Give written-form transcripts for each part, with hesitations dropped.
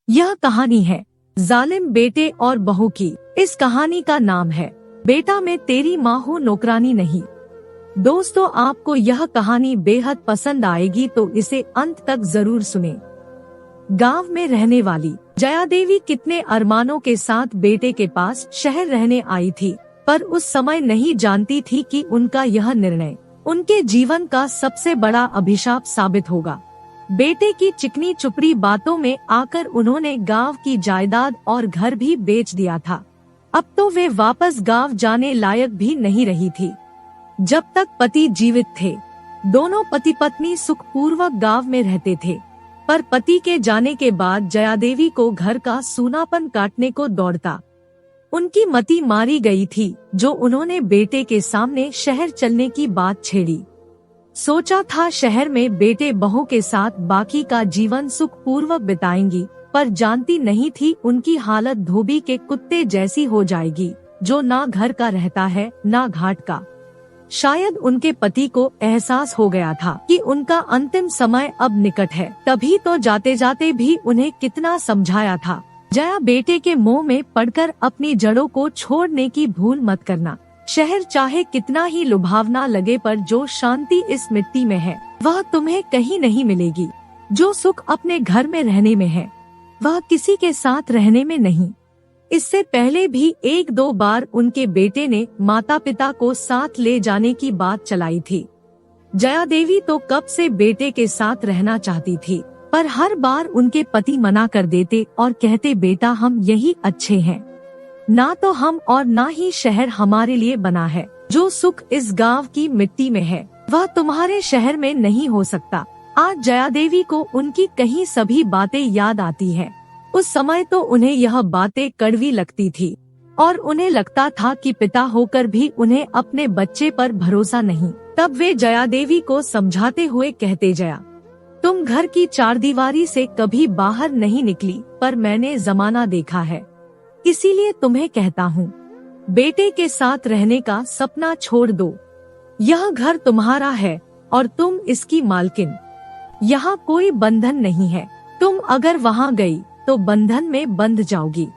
यह कहानी है जालिम बेटे और बहू की। इस कहानी का नाम है बेटा मैं तेरी माँ हूँ नौकरानी नहीं। दोस्तों, आपको यह कहानी बेहद पसंद आएगी तो इसे अंत तक जरूर सुने। गांव में रहने वाली जया देवी कितने अरमानों के साथ बेटे के पास शहर रहने आई थी, पर उस समय नहीं जानती थी कि उनका यह निर्णय उनके जीवन का सबसे बड़ा अभिशाप साबित होगा। बेटे की चिकनी चुपड़ी बातों में आकर उन्होंने गांव की जायदाद और घर भी बेच दिया था। अब तो वे वापस गांव जाने लायक भी नहीं रही थी। जब तक पति जीवित थे, दोनों पति पत्नी सुखपूर्वक गांव में रहते थे, पर पति के जाने के बाद जया देवी को घर का सूनापन काटने को दौड़ता। उनकी मति मारी गई थी जो उन्होंने बेटे के सामने शहर चलने की बात छेड़ी। सोचा था शहर में बेटे बहू के साथ बाकी का जीवन सुखपूर्वक बिताएंगी, पर जानती नहीं थी उनकी हालत धोबी के कुत्ते जैसी हो जाएगी, जो ना घर का रहता है ना घाट का। शायद उनके पति को एहसास हो गया था कि उनका अंतिम समय अब निकट है, तभी तो जाते जाते भी उन्हें कितना समझाया था, जया बेटे के मुंह में पड़कर अपनी जड़ों को छोड़ने की भूल मत करना। शहर चाहे कितना ही लुभावना लगे, पर जो शांति इस मिट्टी में है वह तुम्हें कहीं नहीं मिलेगी। जो सुख अपने घर में रहने में है वह किसी के साथ रहने में नहीं। इससे पहले भी एक दो बार उनके बेटे ने माता पिता को साथ ले जाने की बात चलाई थी। जया देवी तो कब से बेटे के साथ रहना चाहती थी, पर हर बार उनके पति मना कर देते और कहते बेटा हम यही अच्छे हैं, ना तो हम और ना ही शहर हमारे लिए बना है। जो सुख इस गांव की मिट्टी में है वह तुम्हारे शहर में नहीं हो सकता। आज जया देवी को उनकी कहीं सभी बातें याद आती है। उस समय तो उन्हें यह बातें कड़वी लगती थी और उन्हें लगता था कि पिता होकर भी उन्हें अपने बच्चे पर भरोसा नहीं। तब वे जया देवी को समझाते हुए कहते जया, तुम घर की चारदीवारी से कभी बाहर नहीं निकली, पर मैंने जमाना देखा है, इसीलिए तुम्हें कहता हूँ बेटे के साथ रहने का सपना छोड़ दो। यह घर तुम्हारा है और तुम इसकी मालकिन। यहाँ कोई बंधन नहीं है। तुम अगर वहाँ गई तो बंधन में बंध जाओगी।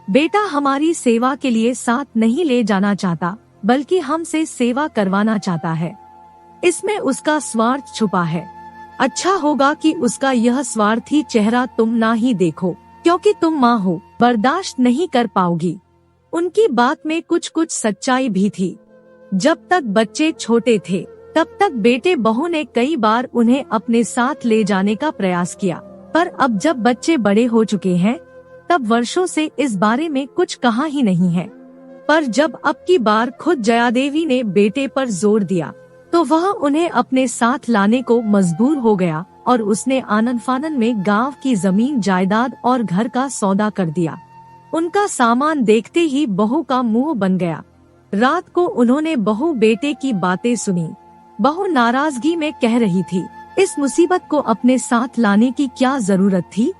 बेटा हमारी सेवा के लिए साथ नहीं ले जाना चाहता, बल्कि हमसे सेवा करवाना चाहता है। इसमें उसका स्वार्थ छुपा है। अच्छा होगा कि उसका यह स्वार्थी चेहरा तुम ना ही देखो, क्योंकि तुम माँ हो, बर्दाश्त नहीं कर पाओगी। उनकी बात में कुछ कुछ सच्चाई भी थी। जब तक बच्चे छोटे थे तब तक बेटे बहू ने कई बार उन्हें अपने साथ ले जाने का प्रयास किया, पर अब जब बच्चे बड़े हो चुके हैं तब वर्षों से इस बारे में कुछ कहा ही नहीं है। पर जब अब की बार खुद जया देवी ने बेटे पर जोर दिया तो वह उन्हें अपने साथ लाने को मजबूर हो गया और उसने आनन फानन में गांव की जमीन जायदाद और घर का सौदा कर दिया। उनका सामान देखते ही बहू का मुंह बन गया। रात को उन्होंने बहू बेटे की बातें सुनी। बहू नाराजगी में कह रही थी, इस मुसीबत को अपने साथ लाने की क्या जरूरत थी।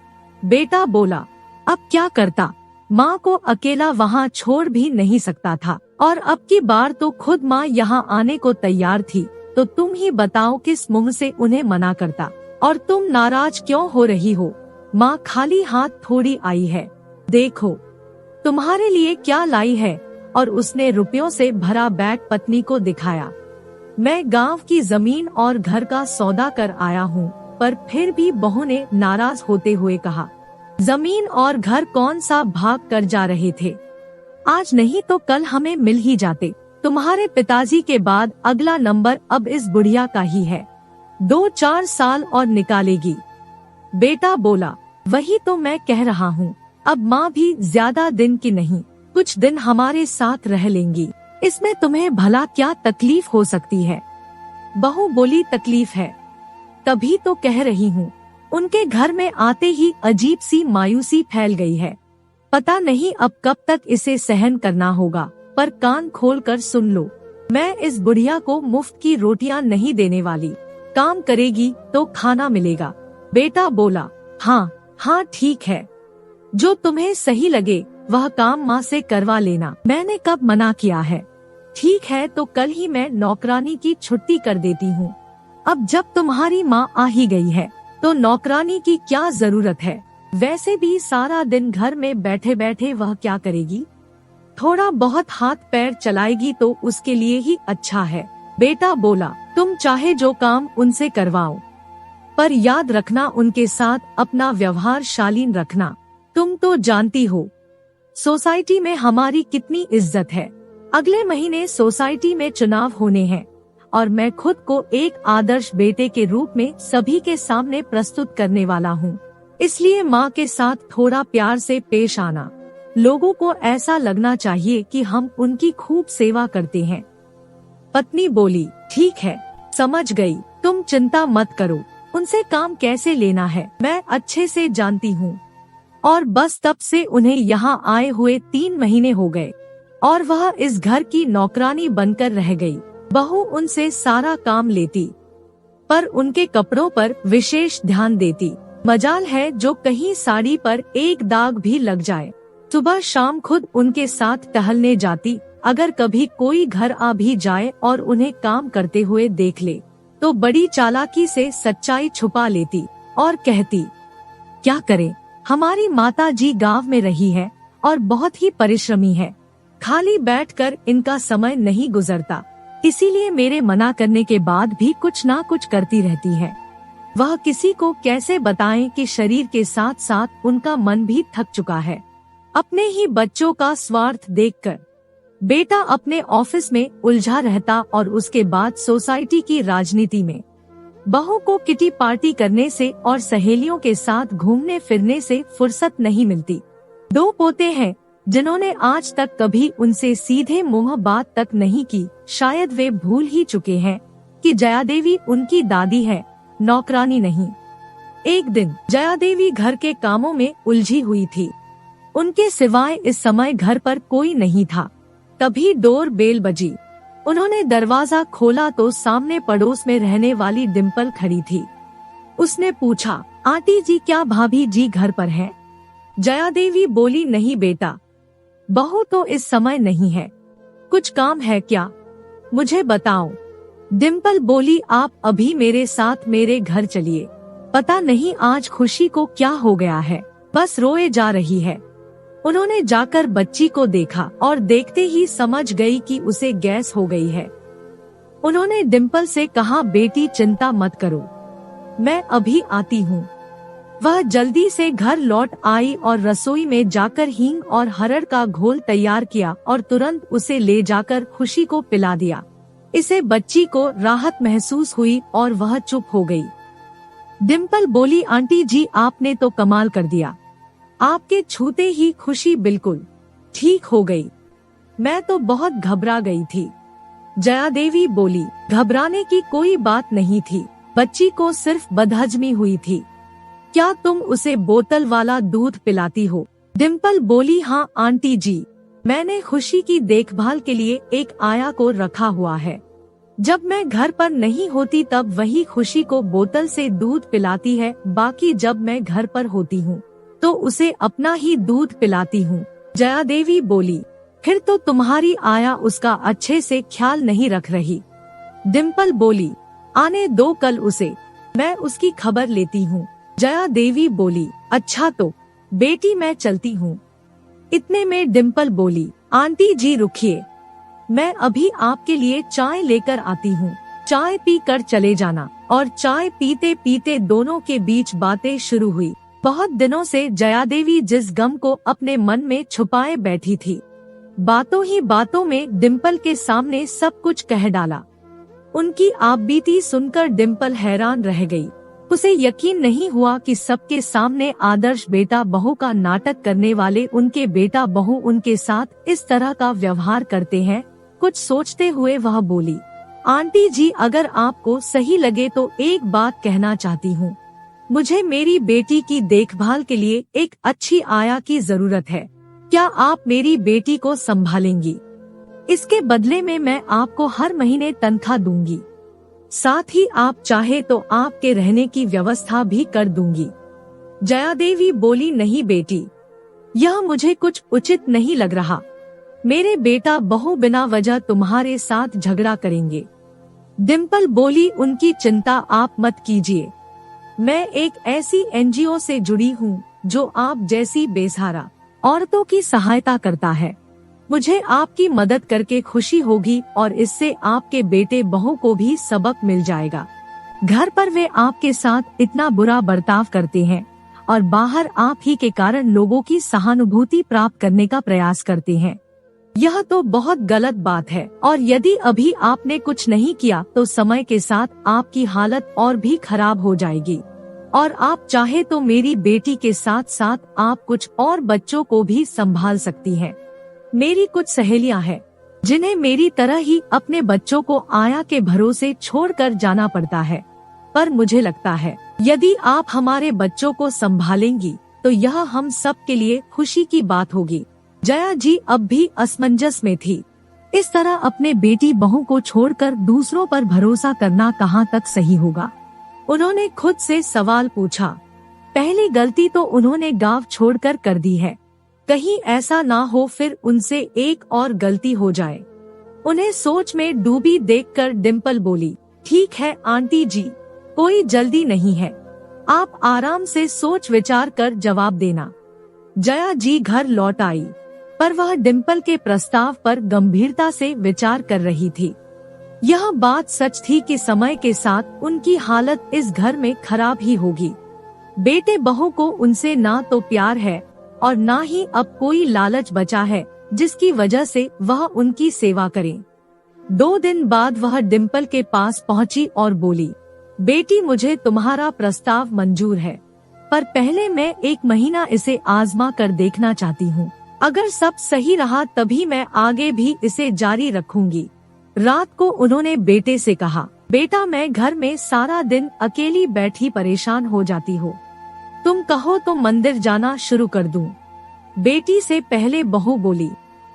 बेटा बोला, अब क्या करता, माँ को अकेला वहाँ छोड़ भी नहीं सकता था, और अब की बार तो खुद माँ यहाँ आने को तैयार थी, तो तुम ही बताओ किस मुंह से उन्हें मना करता। और तुम नाराज क्यों हो रही हो, माँ खाली हाथ थोड़ी आई है, देखो तुम्हारे लिए क्या लाई है। और उसने रुपयों से भरा बैग पत्नी को दिखाया। मैं गांव की जमीन और घर का सौदा कर आया हूँ। पर फिर भी बहू ने नाराज होते हुए कहा, जमीन और घर कौन सा भाग कर जा रहे थे, आज नहीं तो कल हमें मिल ही जाते। तुम्हारे पिताजी के बाद अगला नंबर अब इस बुढ़िया का ही है, 2-4 साल और निकालेगी। बेटा बोला, वही तो मैं कह रहा हूँ, अब माँ भी ज्यादा दिन की नहीं, कुछ दिन हमारे साथ रह लेंगी, इसमें तुम्हें भला क्या तकलीफ हो सकती है। बहू बोली, तकलीफ है तभी तो कह रही हूँ। उनके घर में आते ही अजीब सी मायूसी फैल गई है। पता नहीं अब कब तक इसे सहन करना होगा, पर कान खोल कर सुन लो, मैं इस बुढ़िया को मुफ्त की रोटियां नहीं देने वाली, काम करेगी तो खाना मिलेगा। बेटा बोला, हाँ हाँ ठीक है, जो तुम्हें सही लगे वह काम माँ से करवा लेना, मैंने कब मना किया है। ठीक है तो कल ही मैं नौकरानी की छुट्टी कर देती हूँ। अब जब तुम्हारी माँ आ ही गई है तो नौकरानी की क्या जरूरत है। वैसे भी सारा दिन घर में बैठे बैठे वह क्या करेगी? थोड़ा बहुत हाथ पैर चलाएगी तो उसके लिए ही अच्छा है। बेटा बोला, तुम चाहे जो काम उनसे करवाओ, पर याद रखना उनके साथ अपना व्यवहार शालीन रखना। तुम तो जानती हो सोसाइटी में हमारी कितनी इज्जत है। अगले महीने सोसाइटी में चुनाव होने हैं और मैं खुद को एक आदर्श बेटे के रूप में सभी के सामने प्रस्तुत करने वाला हूँ। इसलिए माँ के साथ थोड़ा प्यार से पेश आना। लोगों को ऐसा लगना चाहिए कि हम उनकी खूब सेवा करते हैं। पत्नी बोली, ठीक है, समझ गई, तुम चिंता मत करो, उनसे काम कैसे लेना है मैं अच्छे से जानती हूँ। और बस तब से उन्हें यहाँ आए हुए 3 महीने हो गए और वह इस घर की नौकरानी बनकर रह गई। बहू उनसे सारा काम लेती, पर उनके कपड़ों पर विशेष ध्यान देती। मजाल है जो कहीं साड़ी पर एक दाग भी लग जाए। सुबह शाम खुद उनके साथ टहलने जाती। अगर कभी कोई घर आ भी जाए और उन्हें काम करते हुए देख ले तो बड़ी चालाकी से सच्चाई छुपा लेती और कहती, क्या करें, हमारी माता जी गांव में रही है और बहुत ही परिश्रमी है, खाली बैठकर इनका समय नहीं गुजरता, इसीलिए मेरे मना करने के बाद भी कुछ ना कुछ करती रहती है। वह किसी को कैसे बताएं कि शरीर के साथ साथ उनका मन भी थक चुका है अपने ही बच्चों का स्वार्थ देखकर। बेटा अपने ऑफिस में उलझा रहता और उसके बाद सोसाइटी की राजनीति में। बहू को किटी पार्टी करने से और सहेलियों के साथ घूमने फिरने से फुर्सत नहीं मिलती। 2 पोते हैं जिन्होंने आज तक कभी उनसे सीधे मुंह बात तक नहीं की। शायद वे भूल ही चुके हैं कि जया देवी उनकी दादी है, नौकरानी नहीं। एक दिन जया देवी घर के कामों में उलझी हुई थी। उनके सिवाय इस समय घर पर कोई नहीं था। तभी डोर बेल बजी। उन्होंने दरवाजा खोला तो सामने पड़ोस में रहने वाली डिम्पल खड़ी थी। उसने पूछा, आंटी जी क्या भाभी जी घर पर हैं? जया देवी बोली, नहीं बेटा, बहू तो इस समय नहीं है। कुछ काम है क्या? मुझे बताओ। डिम्पल बोली, आप अभी मेरे साथ मेरे घर चलिए। पता नहीं आज खुशी को क्या हो गया है, बस रोए जा रही है। उन्होंने जाकर बच्ची को देखा और देखते ही समझ गई कि उसे गैस हो गई है। उन्होंने डिम्पल से कहा, बेटी चिंता मत करो, मैं अभी आती हूँ। वह जल्दी से घर लौट आई और रसोई में जाकर हींग और हरड़ का घोल तैयार किया और तुरंत उसे ले जाकर खुशी को पिला दिया। इसे बच्ची को राहत महसूस हुई और वह चुप हो गई। डिम्पल बोली, आंटी जी आपने तो कमाल कर दिया, आपके छूते ही खुशी बिल्कुल ठीक हो गई। मैं तो बहुत घबरा गई थी। जया देवी बोली, घबराने की कोई बात नहीं थी, बच्ची को सिर्फ बदहजमी हुई थी। क्या तुम उसे बोतल वाला दूध पिलाती हो? डिम्पल बोली, हाँ आंटी जी, मैंने खुशी की देखभाल के लिए एक आया को रखा हुआ है। जब मैं घर पर नहीं होती तब वही खुशी को बोतल से दूध पिलाती है, बाकी जब मैं घर पर होती हूँ तो उसे अपना ही दूध पिलाती हूँ। जया देवी बोली, फिर तो तुम्हारी आया उसका अच्छे से ख्याल नहीं रख रही। डिम्पल बोली, आने दो कल उसे, मैं उसकी खबर लेती हूँ। जया देवी बोली, अच्छा तो बेटी मैं चलती हूँ। इतने में डिम्पल बोली, आंटी जी रुकिए, मैं अभी आपके लिए चाय लेकर आती हूँ, चाय पी कर चले जाना। और चाय पीते पीते दोनों के बीच बातें शुरू हुई। बहुत दिनों से जया देवी जिस गम को अपने मन में छुपाए बैठी थी, बातों ही बातों में डिम्पल के सामने सब कुछ कह डाला। उनकी आपबीती सुनकर डिम्पल हैरान रह गई। उसे यकीन नहीं हुआ कि सबके सामने आदर्श बेटा बहू का नाटक करने वाले उनके बेटा बहू उनके साथ इस तरह का व्यवहार करते हैं। कुछ सोचते हुए वह बोली, आंटी जी अगर आपको सही लगे तो एक बात कहना चाहती हूँ, मुझे मेरी बेटी की देखभाल के लिए एक अच्छी आया की जरूरत है। क्या आप मेरी बेटी को संभालेंगी? इसके बदले में मैं आपको हर महीने तनख्वाह दूंगी, साथ ही आप चाहे तो आपके रहने की व्यवस्था भी कर दूंगी। जया देवी बोली, नहीं बेटी, यह मुझे कुछ उचित नहीं लग रहा। मेरे बेटा बहू बिना वजह तुम्हारे साथ झगड़ा करेंगे। डिम्पल बोली, उनकी चिंता आप मत कीजिए, मैं एक ऐसी एनजीओ से जुड़ी हूँ जो आप जैसी बेसहारा औरतों की सहायता करता है। मुझे आपकी मदद करके खुशी होगी और इससे आपके बेटे बहू को भी सबक मिल जाएगा। घर पर वे आपके साथ इतना बुरा बर्ताव करते हैं और बाहर आप ही के कारण लोगों की सहानुभूति प्राप्त करने का प्रयास करते हैं। यह तो बहुत गलत बात है और यदि अभी आपने कुछ नहीं किया तो समय के साथ आपकी हालत और भी खराब हो जाएगी। और आप चाहे तो मेरी बेटी के साथ साथ आप कुछ और बच्चों को भी संभाल सकती हैं। मेरी कुछ सहेलियां हैं जिन्हें मेरी तरह ही अपने बच्चों को आया के भरोसे छोड़कर जाना पड़ता है, पर मुझे लगता है यदि आप हमारे बच्चों को संभालेंगी तो यह हम सब के लिए खुशी की बात होगी। जया जी अब भी असमंजस में थी। इस तरह अपने बेटी बहू को छोड़कर दूसरों पर भरोसा करना कहाँ तक सही होगा। उन्होंने खुद से सवाल पूछा। पहली गलती तो उन्होंने गांव छोड़कर कर दी है, कहीं ऐसा ना हो फिर उनसे एक और गलती हो जाए। उन्हें सोच में डूबी देखकर डिम्पल बोली, ठीक है आंटी जी, कोई जल्दी नहीं है, आप आराम से सोच विचार कर जवाब देना। जया जी घर लौट आई, पर वह डिम्पल के प्रस्ताव पर गंभीरता से विचार कर रही थी। यह बात सच थी कि समय के साथ उनकी हालत इस घर में खराब ही होगी। बेटे बहू को उनसे ना तो प्यार है और ना ही अब कोई लालच बचा है जिसकी वजह से वह उनकी सेवा करे। 2 दिन बाद वह डिम्पल के पास पहुंची और बोली, बेटी मुझे तुम्हारा प्रस्ताव मंजूर है, पर पहले मैं 1 महीना इसे आजमा कर देखना चाहती हूँ। अगर सब सही रहा तभी मैं आगे भी इसे जारी रखूंगी। रात को उन्होंने बेटे से कहा, बेटा मैं घर में सारा दिन अकेली बैठी परेशान हो जाती हूँ, तुम कहो तो मंदिर जाना शुरू कर दूं। बेटी से पहले बहू बोली,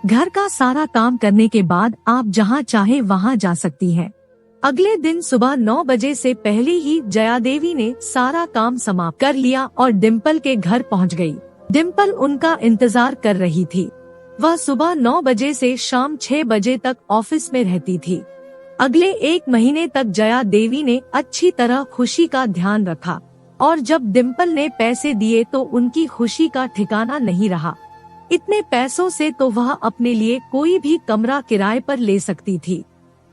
घर का सारा काम करने के बाद आप जहाँ चाहे वहाँ जा सकती हैं। अगले दिन सुबह 9 बजे से पहले ही जया देवी ने सारा काम समाप्त कर लिया और डिम्पल के घर पहुँच गयी। डिम्पल उनका इंतजार कर रही थी। वह सुबह 9 बजे से शाम 6 बजे तक ऑफिस में रहती थी। अगले 1 महीने तक जया देवी ने अच्छी तरह खुशी का ध्यान रखा और जब डिम्पल ने पैसे दिए तो उनकी खुशी का ठिकाना नहीं रहा। इतने पैसों से तो वह अपने लिए कोई भी कमरा किराए पर ले सकती थी।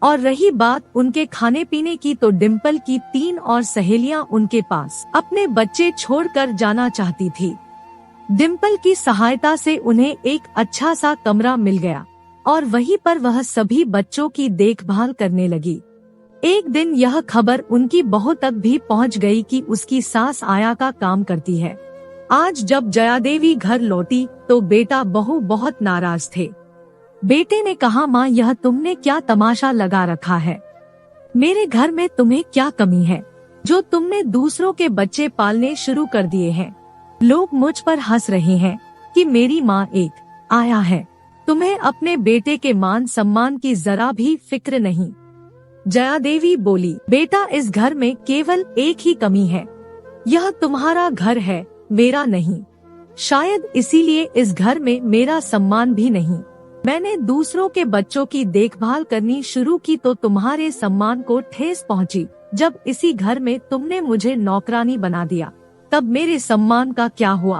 और रही बात उनके खाने पीने की तो डिम्पल की 3 और सहेलियां उनके पास अपने बच्चे छोड़कर जाना चाहती थी। डिम्पल की सहायता से उन्हें एक अच्छा सा कमरा मिल गया और वहीं पर वह सभी बच्चों की देखभाल करने लगी। एक दिन यह खबर उनकी बहू तक भी पहुंच गई कि उसकी सास आया का काम करती है। आज जब जया देवी घर लौटी तो बेटा बहू बहुत नाराज थे। बेटे ने कहा, माँ यह तुमने क्या तमाशा लगा रखा है? मेरे घर में तुम्हें क्या कमी है जो तुमने दूसरों के बच्चे पालने शुरू कर दिए हैं? लोग मुझ पर हंस रहे हैं कि मेरी माँ एक आया है। तुम्हें अपने बेटे के मान सम्मान की जरा भी फिक्र नहीं। जया देवी बोली, बेटा इस घर में केवल एक ही कमी है, यह तुम्हारा घर है, मेरा नहीं। शायद इसीलिए इस घर में मेरा सम्मान भी नहीं। मैंने दूसरों के बच्चों की देखभाल करनी शुरू की तो तुम्हारे सम्मान को ठेस पहुंची। जब इसी घर में तुमने मुझे नौकरानी बना दिया तब मेरे सम्मान का क्या हुआ?